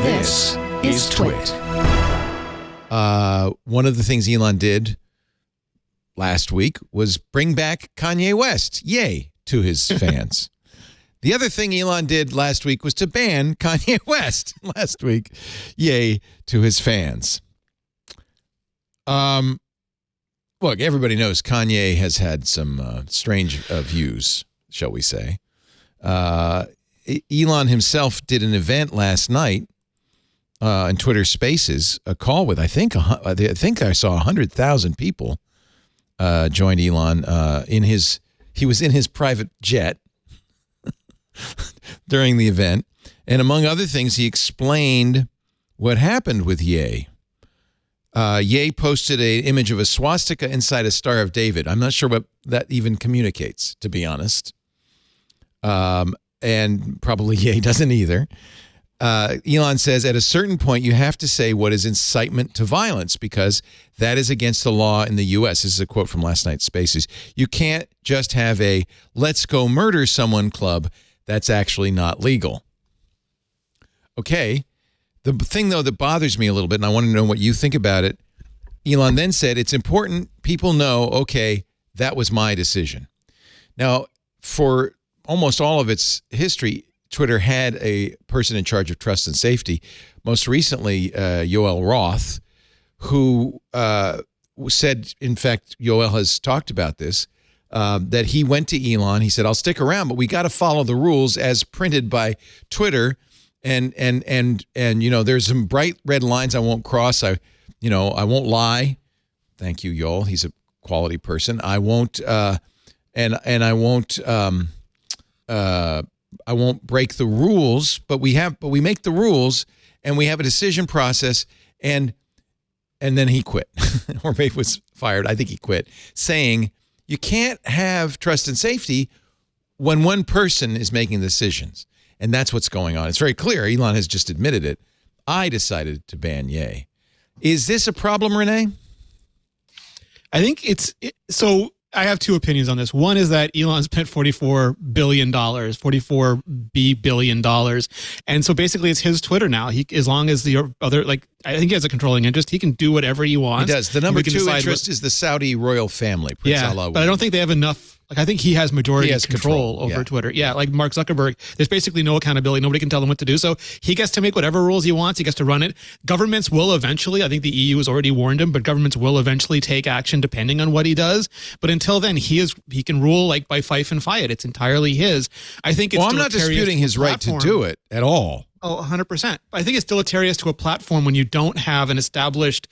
This is TWiT. One of the things Elon did last week was bring back Kanye West. Yay to his fans. The other thing Elon did last week was to ban Kanye West last week. Yay to his fans. Look, everybody knows Kanye has had some strange views, shall we say. Elon himself did an event last night in Twitter Spaces, a call with I think I saw 100,000 people joined Elon he was in his private jet during the event, and among other things, he explained what happened with Ye. Ye posted an image of a swastika inside a Star of David. I'm not sure what that even communicates, to be honest. And probably Ye doesn't either. Elon says, at a certain point, you have to say what is incitement to violence because that is against the law in the U.S. This is a quote from last night's Spaces. You can't just have a let's go murder someone club. That's actually not legal. Okay. The thing, though, that bothers me a little bit, and I want to know what you think about it, Elon then said, it's important people know, okay, that was my decision. Now, for almost all of its history, Twitter had a person in charge of trust and safety, most recently Yoel Roth, who said, in fact, Yoel has talked about this, that he went to Elon. He said, I'll stick around, but we got to follow the rules as printed by Twitter. And you know, there's some bright red lines I won't cross. I won't lie. Thank you, Yoel. He's a quality person. I won't I won't break the rules, but we make the rules and we have a decision process, and then he quit. Or maybe was fired. I think he quit, saying you can't have trust and safety when one person is making decisions. And that's what's going on. It's very clear. Elon has just admitted it. I decided to ban Ye. Is this a problem, Rene? I think so I have two opinions on this. One is that Elon spent $44 billion. And so basically it's his Twitter now. As long as the other, I think he has a controlling interest, he can do whatever he wants. He does. The number two interest is the Saudi royal family. Prince but I don't think they have enough. I think he has majority control over Twitter. Yeah, like Mark Zuckerberg. There's basically no accountability. Nobody can tell him what to do. So he gets to make whatever rules he wants. He gets to run it. Governments will eventually, I think the EU has already warned him, but governments will eventually take action depending on what he does. But until then, he can rule by fife and fiat. It's entirely his. I think it's I'm not disputing his right to do it at all. Oh, 100%. I think it's deleterious to a platform when you don't have an established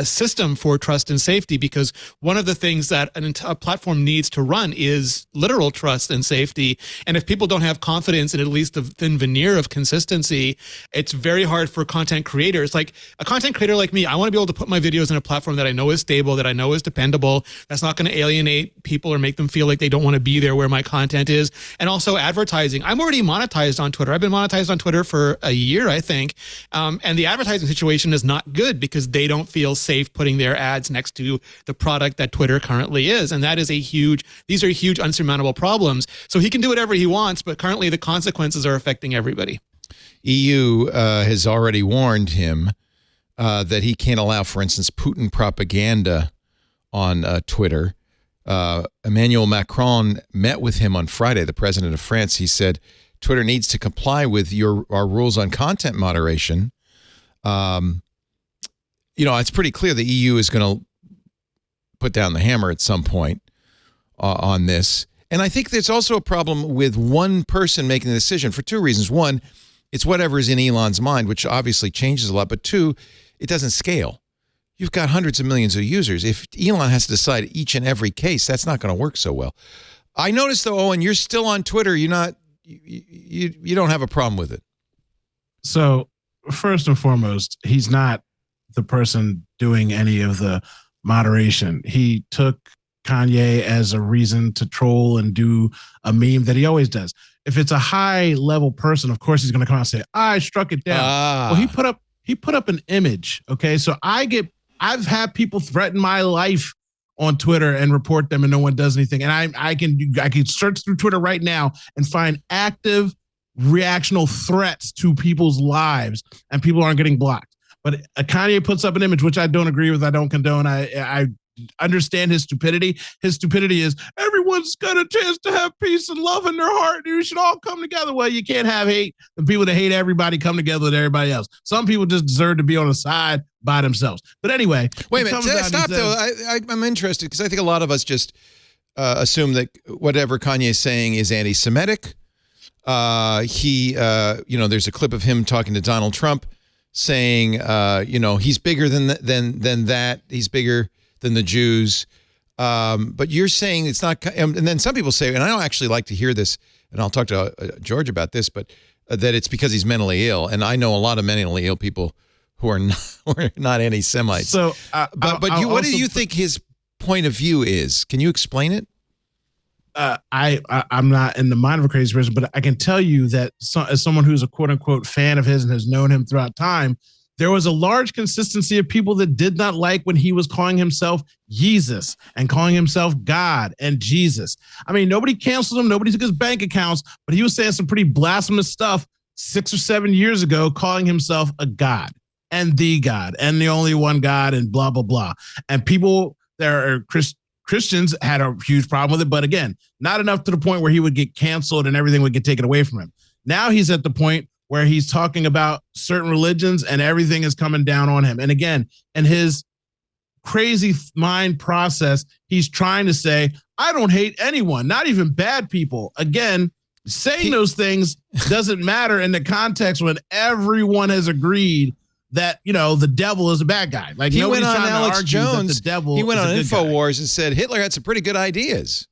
system for trust and safety, because one of the things that a platform needs to run is literal trust and safety. And if people don't have confidence in at least a thin veneer of consistency, it's very hard for content creators. Like a content creator like me, I want to be able to put my videos in a platform that I know is stable, that I know is dependable, that's not going to alienate people or make them feel like they don't want to be there where my content is. And also advertising. I'm already monetized on Twitter. I've been monetized on Twitter for a year, I think. And the advertising situation is not good because they don't feel safe putting their ads next to the product that Twitter currently is. And that is these are huge unsurmountable problems. So he can do whatever he wants, but currently the consequences are affecting everybody. EU has already warned him that he can't allow, for instance, Putin propaganda on Twitter. Emmanuel Macron met with him on Friday, the president of France. He said, Twitter needs to comply with our rules on content moderation. It's pretty clear the EU is going to put down the hammer at some point on this. And I think there's also a problem with one person making the decision for two reasons. One, it's whatever is in Elon's mind, which obviously changes a lot. But two, it doesn't scale. You've got hundreds of millions of users. If Elon has to decide each and every case, that's not going to work so well. I noticed, though, Owen, you're still on Twitter. You don't have a problem with it. So first and foremost, he's not the person doing any of the moderation. He took Kanye as a reason to troll and do a meme that he always does. If it's a high level person, of course he's going to come out and say, I struck it down. Well, he put up an image. Okay. So I've had people threaten my life on Twitter and report them and no one does anything. And I can search through Twitter right now and find active reactional threats to people's lives, and people aren't getting blocked. But Kanye puts up an image, which I don't agree with. I don't condone. I understand his stupidity. His stupidity is everyone's got a chance to have peace and love in their heart. You should all come together. Well, you can't have hate, and people that hate everybody come together with everybody else. Some people just deserve to be on the side by themselves. But anyway, wait a minute. Stop though. I'm interested because I think a lot of us just assume that whatever Kanye's saying is anti-Semitic. There's a clip of him talking to Donald Trump saying, he's bigger than that. He's bigger than the Jews. But you're saying it's not, and then some people say, and I don't actually like to hear this, and I'll talk to George about this, but that it's because he's mentally ill. And I know a lot of mentally ill people who are not anti-Semites. So, what do you think his point of view is? Can you explain it? I'm not in the mind of a crazy person, but I can tell you that as someone who's a quote unquote fan of his and has known him throughout time, there was a large consistency of people that did not like when he was calling himself Jesus and calling himself God and Jesus. I mean, nobody canceled him. Nobody took his bank accounts, but he was saying some pretty blasphemous stuff 6 or 7 years ago, calling himself a God and the only one God and blah, blah, blah. And people there are Christians had a huge problem with it. But again, not enough to the point where he would get canceled and everything would get taken away from him. Now he's at the point where he's talking about certain religions and everything is coming down on him. And again, in his crazy mind process, he's trying to say, I don't hate anyone, not even bad people. Again, saying those things doesn't matter in the context when everyone has agreed that, the devil is a bad guy. Like he went on trying Alex to argue Jones. that the devil he went on InfoWars guy. and said Hitler had some pretty good ideas.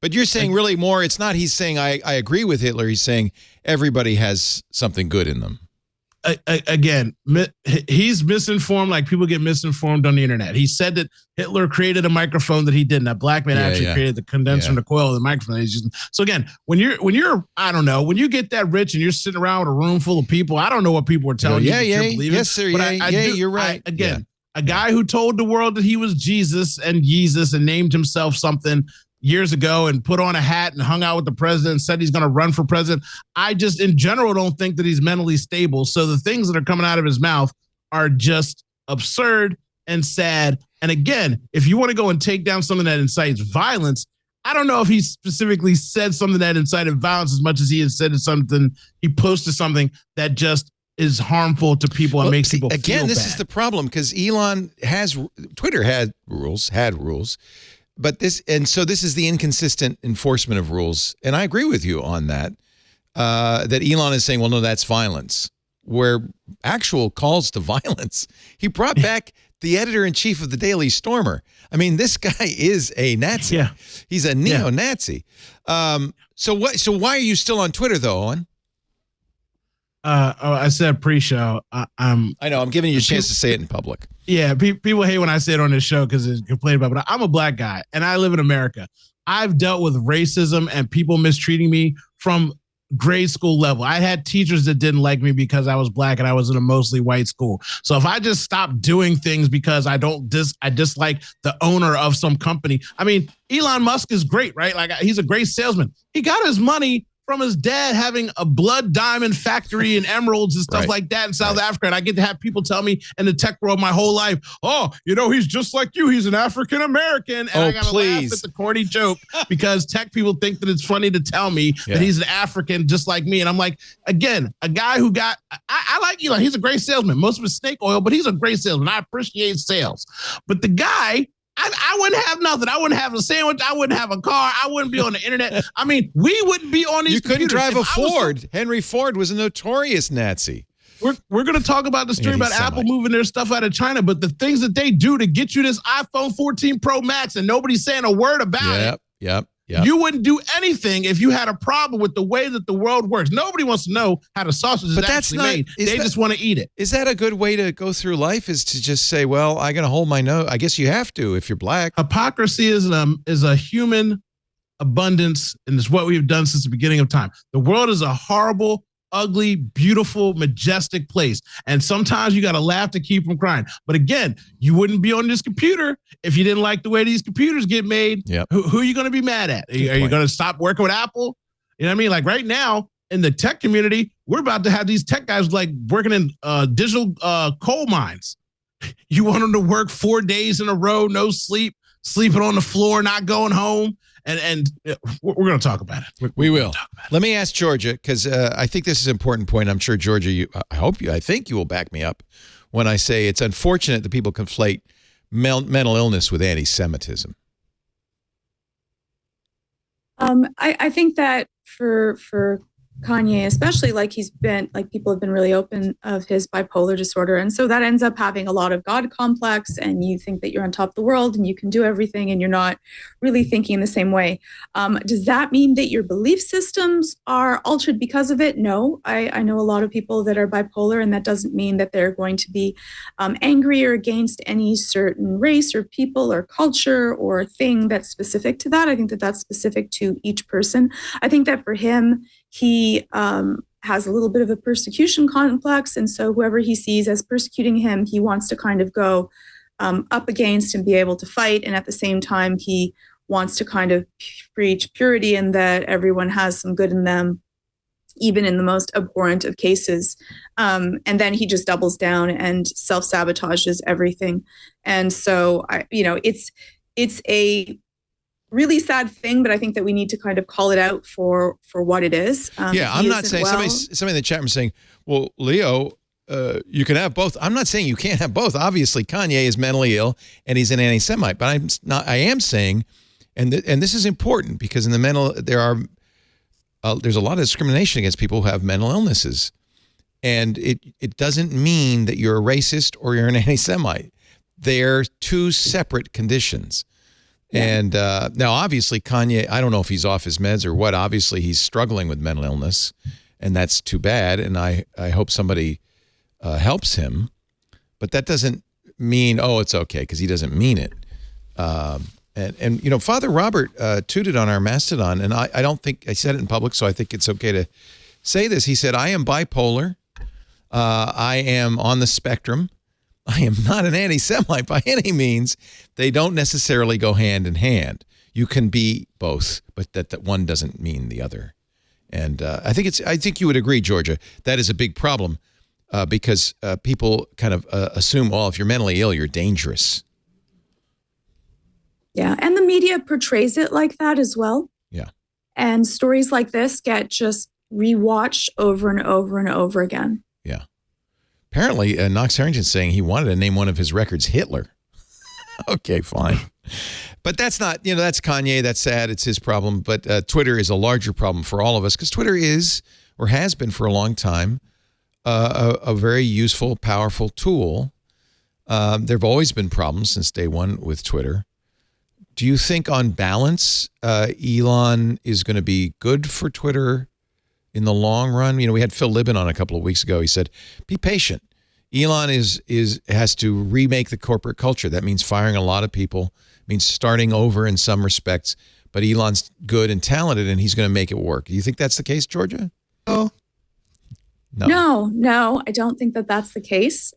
But you're saying really more, it's not he's saying I agree with Hitler. He's saying everybody has something good in them. Again, he's misinformed like people get misinformed on the internet. He said that Hitler created a microphone that he didn't. That black man created the condenser and the coil of the microphone that he's using. So again, when you're I don't know, when you get that rich and you're sitting around with a room full of people, I don't know what people are telling you. Yes, sir. But you're right. A guy who told the world that he was Jesus and named himself something years ago and put on a hat and hung out with the president and said he's going to run for president. I just in general don't think that he's mentally stable. So the things that are coming out of his mouth are just absurd and sad. And again, if you want to go and take down something that incites violence, I don't know if he specifically said something that incited violence as much as he had said something. He posted something that just is harmful to people and makes people feel bad. This is the problem because Twitter had rules. But this is the inconsistent enforcement of rules. And I agree with you on that, that Elon is saying, well, no, that's violence, where actual calls to violence. He brought back the editor-in-chief of the Daily Stormer. I mean, this guy is a Nazi. Yeah. He's a neo-Nazi. So why are you still on Twitter, though, Owen? I said pre-show. I know. I'm giving you a chance to say it in public. Yeah, people hate when I say it on this show because they complain about it. But I'm a black guy, and I live in America. I've dealt with racism and people mistreating me from grade school level. I had teachers that didn't like me because I was black and I was in a mostly white school. So if I just stop doing things because I dislike the owner of some company. I mean, Elon Musk is great, right? Like he's a great salesman. He got his money from his dad having a blood diamond factory and emeralds and stuff like that in South Africa. And I get to have people tell me in the tech world my whole life, oh, he's just like you. He's an African-American. And I got to laugh at the corny joke because tech people think that it's funny to tell me that he's an African just like me. And I'm like, again, a guy who I like Elon. He's a great salesman. Most of it's snake oil, but he's a great salesman. I appreciate sales. But the guy, I wouldn't have nothing. I wouldn't have a sandwich. I wouldn't have a car. I wouldn't be on the internet. I mean, we wouldn't be on these You couldn't computers. drive a Ford. Henry Ford was a notorious Nazi. We're going to talk about the story about Apple moving their stuff out of China, but the things that they do to get you this iPhone 14 Pro Max and nobody's saying a word about it. Yep. You wouldn't do anything if you had a problem with the way that the world works. Nobody wants to know how the sausage is actually made. They just want to eat it. Is that a good way to go through life? Is to just say, well, I got to hold my nose. I guess you have to if you're black. Hypocrisy is a human abundance, and it's what we've done since the beginning of time. The world is a horrible, ugly, beautiful, majestic place. And sometimes you got to laugh to keep from crying. But again, you wouldn't be on this computer if you didn't like the way these computers get made. Yep. Who are you going to be mad at? Are you going to stop working with Apple? You know what I mean? Like right now, in the tech community, we're about to have these tech guys like working in digital coal mines. You want them to work 4 days in a row, no sleep, sleeping on the floor, not going home. And we're going to talk about it. We will. Let me ask Georgia, because I think this is an important point. I'm sure, Georgia, I think you will back me up when I say it's unfortunate that people conflate mental illness with anti-Semitism. I think that for Kanye, especially, people have been really open of his bipolar disorder. And so that ends up having a lot of God complex, and you think that you're on top of the world and you can do everything and you're not really thinking the same way. Does that mean that your belief systems are altered because of it? No, I know a lot of people that are bipolar, and that doesn't mean that they're going to be angry or against any certain race or people or culture or thing that's specific to that. I think that that's specific to each person. I think that for him, he has a little bit of a persecution complex. And so whoever he sees as persecuting him, he wants to kind of go up against and be able to fight. And at the same time, he wants to kind of preach purity and that everyone has some good in them, even in the most abhorrent of cases. And then he just doubles down and self-sabotages everything. And so, it's a really sad thing, but I think that we need to kind of call it out for what it is. I'm not saying somebody in the chat room saying, well, Leo, you can have both. I'm not saying you can't have both. Obviously, Kanye is mentally ill and he's an anti-Semite, but I am saying, and this is important because in the mental, there's a lot of discrimination against people who have mental illnesses. And it doesn't mean that you're a racist or you're an anti-Semite. They're two separate conditions. Yeah. And now, obviously, Kanye, I don't know if he's off his meds or what. Obviously, he's struggling with mental illness, and that's too bad. And I hope somebody helps him. But that doesn't mean, it's okay, because he doesn't mean it. And Father Robert tooted on our Mastodon, and I don't think I said it in public, so I think it's okay to say this. He said, I am bipolar. I am on the spectrum. I am not an anti-Semite by any means. They don't necessarily go hand in hand. You can be both, but that one doesn't mean the other. And I think you would agree, Georgia, that is a big problem because people kind of assume, if you're mentally ill, you're dangerous. Yeah, and the media portrays it like that as well. Yeah. And stories like this get just rewatched over and over and over again. Yeah. Apparently, Knox Harrington's saying he wanted to name one of his records Hitler. Okay, fine. But that's not, that's Kanye. That's sad. It's his problem. But Twitter is a larger problem for all of us because Twitter is, or has been for a long time, a very useful, powerful tool. There have always been problems since day one with Twitter. Do you think on balance, Elon is going to be good for Twitter in the long run? We had Phil Libin on a couple of weeks ago. He said, be patient. Elon has to remake the corporate culture. That means firing a lot of people, means starting over in some respects. But Elon's good and talented, and he's going to make it work. Do you think that's the case, Georgia? Oh. No, I don't think that that's the case.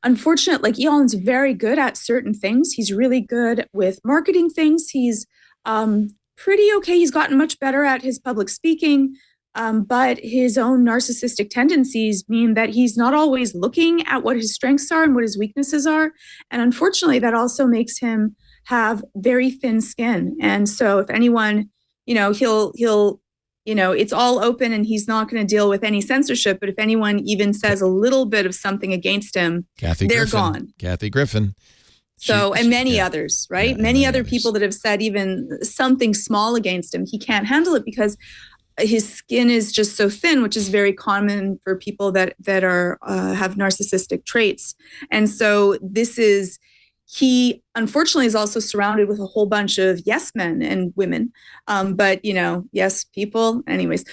Unfortunately, Elon's very good at certain things. He's really good with marketing things. He's pretty okay. He's gotten much better at his public speaking. But his own narcissistic tendencies mean that he's not always looking at what his strengths are and what his weaknesses are. And unfortunately, that also makes him have very thin skin. And so if anyone, he'll it's all open and he's not going to deal with any censorship. But if anyone even says a little bit of something against him, they're gone. Kathy Griffin. So, and many others, right? Yeah, many other people that have said even something small against him, he can't handle it because his skin is just so thin, which is very common for people that are have narcissistic traits. And so he unfortunately is also surrounded with a whole bunch of yes men and women. But yes, people anyways,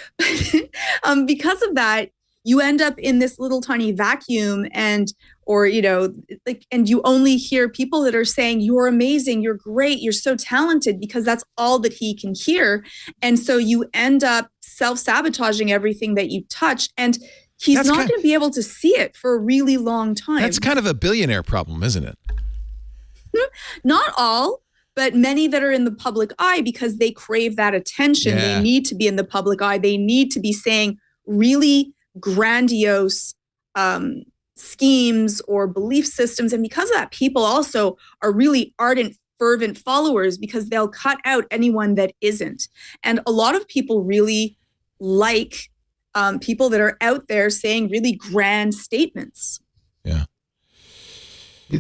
because of that, you end up in this little tiny vacuum and you only hear people that are saying, you're amazing, you're great, you're so talented, because that's all that he can hear. And so you end up self-sabotaging everything that you touch. And he's not going to be able to see it for a really long time. That's kind of a billionaire problem, isn't it? Not all, but many that are in the public eye, because they crave that attention, they need to be in the public eye. They need to be saying really grandiose schemes or belief systems. And because of that, people also are really ardent, fervent followers because they'll cut out anyone that isn't. And a lot of people really like people that are out there saying really grand statements. Yeah.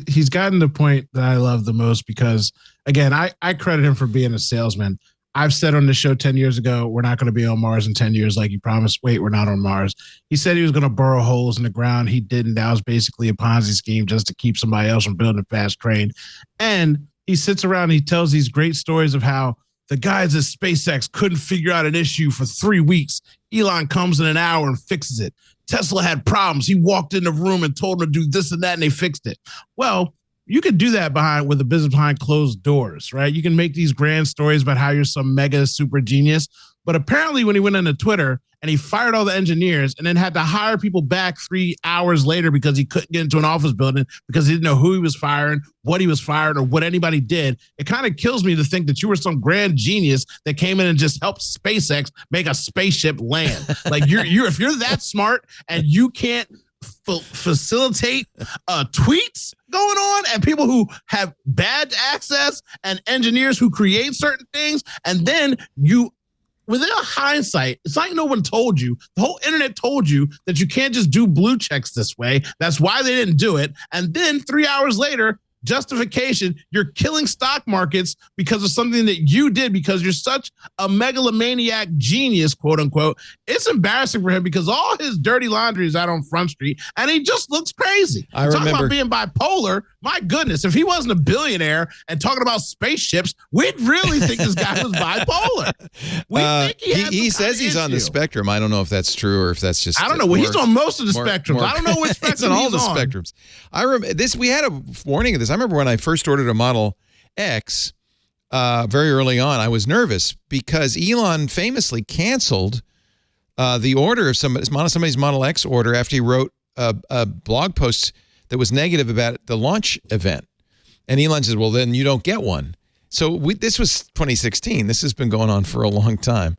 He's gotten the point that I love the most because, again, I credit him for being a salesman. I've said on the show 10 years ago, we're not going to be on Mars in 10 years like he promised. Wait, we're not on Mars. He said he was going to burrow holes in the ground. He didn't. That was basically a Ponzi scheme just to keep somebody else from building a fast train. And he sits around and he tells these great stories of how the guys at SpaceX couldn't figure out an issue for 3 weeks. Elon comes in an hour and fixes it. Tesla had problems. He walked in the room and told them to do this and that, and they fixed it. Well, you can do that with a business behind closed doors, right? You can make these grand stories about how you're some mega super genius. But apparently when he went into Twitter and he fired all the engineers and then had to hire people back 3 hours later because he couldn't get into an office building because he didn't know who he was firing, what he was firing, or what anybody did, it kind of kills me to think that you were some grand genius that came in and just helped SpaceX make a spaceship land. Like if you're that smart and you can't facilitate tweets going on and people who have bad access and engineers who create certain things, and then you, within hindsight, it's like no one told you. The whole internet told you that you can't just do blue checks this way. That's why they didn't do it. And then 3 hours later, justification, you're killing stock markets because of something that you did because you're such a megalomaniac genius, quote unquote. It's embarrassing for him because all his dirty laundry is out on Front Street and he just looks crazy. I remember about being bipolar. My goodness, if he wasn't a billionaire and talking about spaceships, we'd really think this guy was bipolar. He says he's on the spectrum. I don't know if that's true or if that's just. I don't know. Well, he's on most of the spectrums. I don't know which spectrum he's on. All the spectrums. I remember this. We had a warning of this. I remember when I first ordered a Model X very early on, I was nervous because Elon famously canceled the order of somebody's Model X order after he wrote a blog post that was negative about the launch event. And Elon says, well, then you don't get one. So this was 2016. This has been going on for a long time.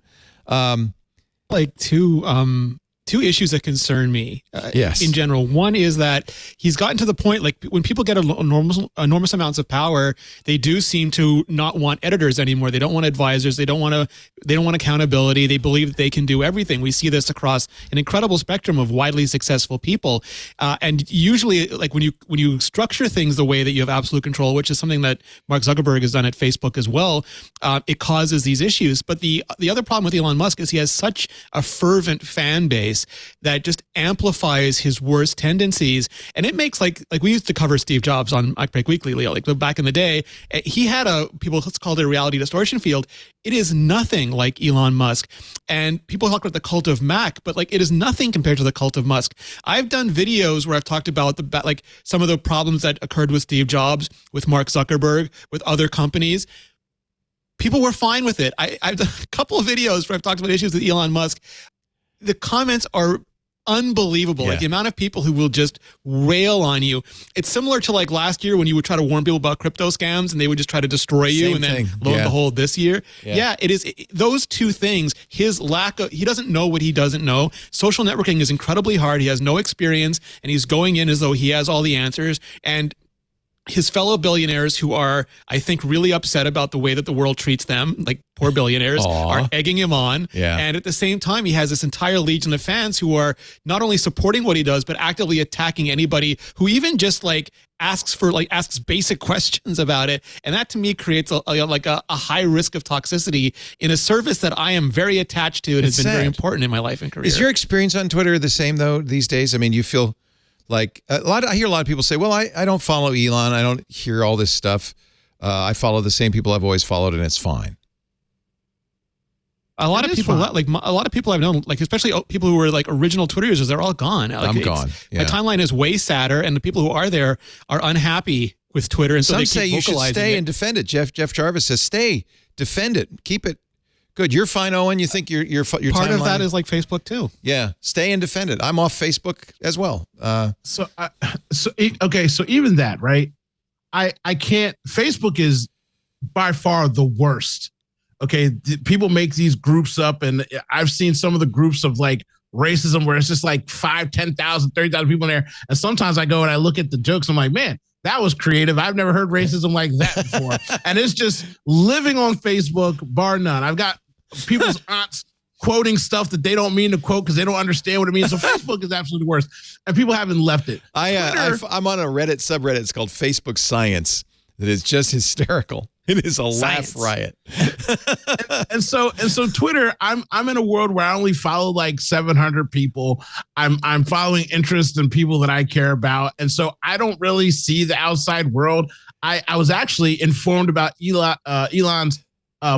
Two issues that concern me yes. in general. One is that he's gotten to the point, like when people get enormous amounts of power, they do seem to not want editors anymore. They don't want advisors. They don't want accountability. They believe that they can do everything. We see this across an incredible spectrum of widely successful people. And usually, like when you structure things the way that you have absolute control, which is something that Mark Zuckerberg has done at Facebook as well, it causes these issues. But the other problem with Elon Musk is he has such a fervent fan base that just amplifies his worst tendencies. And it makes like we used to cover Steve Jobs on MacBreak Weekly, Leo, like back in the day. He had let's call it a reality distortion field. It is nothing like Elon Musk. And people talk about the cult of Mac, but like it is nothing compared to the cult of Musk. I've done videos where I've talked about some of the problems that occurred with Steve Jobs, with Mark Zuckerberg, with other companies. People were fine with it. I've done a couple of videos where I've talked about issues with Elon Musk. The comments are unbelievable. Yeah. Like the amount of people who will just rail on you. It's similar to like last year when you would try to warn people about crypto scams and they would just try to destroy you. Same and then thing. lo and behold, this year. Yeah. It is those two things. His he doesn't know what he doesn't know. Social networking is incredibly hard. He has no experience and he's going in as though he has all the answers. And his fellow billionaires who are, I think, really upset about the way that the world treats them, like poor billionaires, are egging him on. Yeah. And at the same time, he has this entire legion of fans who are not only supporting what he does, but actively attacking anybody who even just asks basic questions about it. And that to me creates a high risk of toxicity in a service that I am very attached to and has been very important in my life and career. Is your experience on Twitter the same though these days? I mean, you feel like I hear a lot of people say, well, I don't follow Elon. I don't hear all this stuff. I follow the same people I've always followed and it's fine. A lot of people I've known, like especially people who were like original Twitter users, they're all gone. Like, I'm gone. Yeah. My timeline is way sadder, and the people who are there are unhappy with Twitter, and so some they say keep you should stay and defend it. Jeff Jarvis says, stay, defend it, keep it good. You're fine, Owen. You think your part timeline of that is like Facebook too. Yeah, stay and defend it. I'm off Facebook as well. So even that, right? I can't. Facebook is by far the worst. Okay, people make these groups up, and I've seen some of the groups of like racism where it's just like 5, 10,000, 30,000 people in there. And sometimes I go and I look at the jokes. I'm like, man, that was creative. I've never heard racism like that before. And it's just living on Facebook, bar none. I've got people's aunts quoting stuff that they don't mean to quote because they don't understand what it means. So Facebook is absolutely the worst. And people haven't left it. I'm on a Reddit subreddit. It's called Facebook Science. That is just hysterical. It is a laugh riot. and so Twitter, I'm in a world where I only follow like 700 people. I'm following interests in people that I care about. And so I don't really see the outside world. I was actually informed about Elon's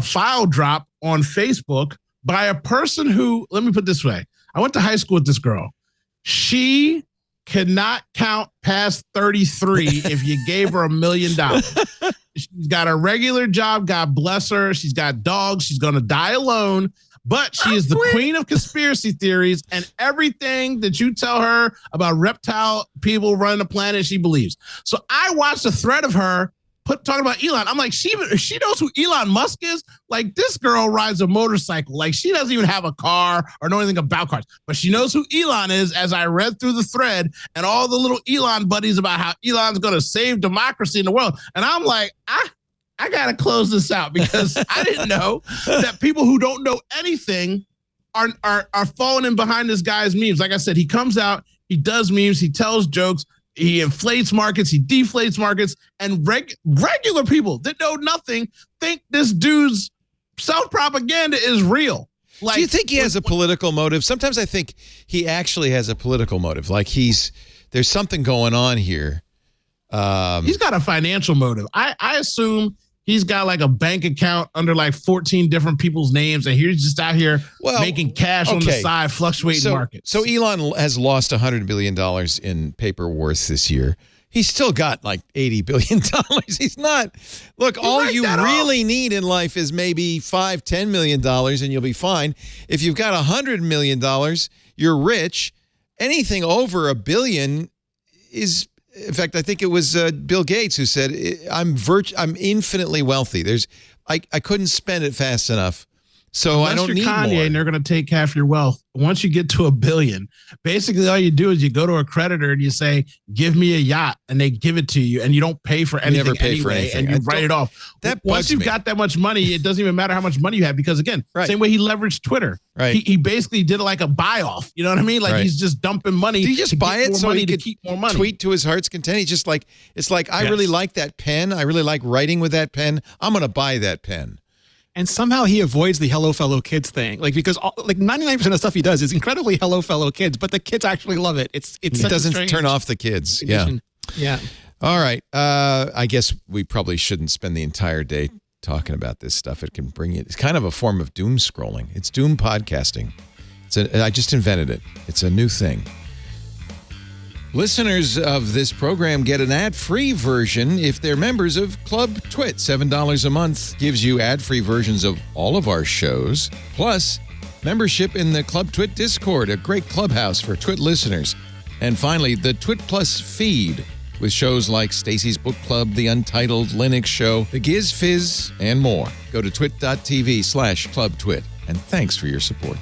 file drop on Facebook by a person who, let me put it this way. I went to high school with this girl. She cannot count past 33 if you gave her $1 million. She's got a regular job. God bless her. She's got dogs. She's going to die alone. But she is the queen of conspiracy theories, and everything that you tell her about reptile people running the planet, she believes. So I watched a thread of her talking about Elon. I'm like, she knows who Elon Musk is. Like, this girl rides a motorcycle. Like, she doesn't even have a car or know anything about cars, but she knows who Elon is. As I read through the thread and all the little Elon buddies about how Elon's going to save democracy in the world. And I'm like, I got to close this out because I didn't know that people who don't know anything are falling in behind this guy's memes. Like I said, he comes out, he does memes, he tells jokes, he inflates markets, he deflates markets, and regular people that know nothing think this dude's self-propaganda is real. Like, do you think he has a political motive? Sometimes I think he actually has a political motive. Like there's something going on here. He's got a financial motive. I assume he's got like a bank account under like 14 different people's names, and he's just out here making cash on the side, fluctuating markets. So Elon has lost $100 billion in paper worth this year. He's still got like $80 billion. He's not. Look, all you really need in life is maybe $5, $10 million, and you'll be fine. If you've got $100 million, you're rich. Anything over $1 billion is. In fact, I think it was Bill Gates who said, I'm infinitely wealthy. I couldn't spend it fast enough. So unless I don't need Kanye more. And they're going to take half your wealth. Once you get to $1 billion, basically all you do is you go to a creditor and you say, give me a yacht, and they give it to you, and you don't pay for anything. You never pay for anything. And you write it off. Once you've got that much money, it doesn't even matter how much money you have, because again, same way he leveraged Twitter. Right. He basically did it like a buy-off. You know what I mean? Like he's just dumping money. Did he just buy it so he could keep more money? Tweet to his heart's content? He's just like, it's like, I really like that pen. I really like writing with that pen. I'm going to buy that pen. And somehow he avoids the hello fellow kids thing, like, because like 99% of stuff he does is incredibly hello fellow kids, but the kids actually love it. It doesn't turn off the kids. Condition. Yeah. All right. I guess we probably shouldn't spend the entire day talking about this stuff. It can bring you. It's kind of a form of doom scrolling. It's doom podcasting. I just invented it. It's a new thing. Listeners of this program get an ad-free version if they're members of Club TWiT. $7 a month gives you ad-free versions of all of our shows, plus membership in the Club TWiT Discord, a great clubhouse for TWiT listeners. And finally, the TWiT Plus feed with shows like Stacy's Book Club, The Untitled Linux Show, The Giz Fizz, and more. Go to twit.tv/clubtwit, and thanks for your support.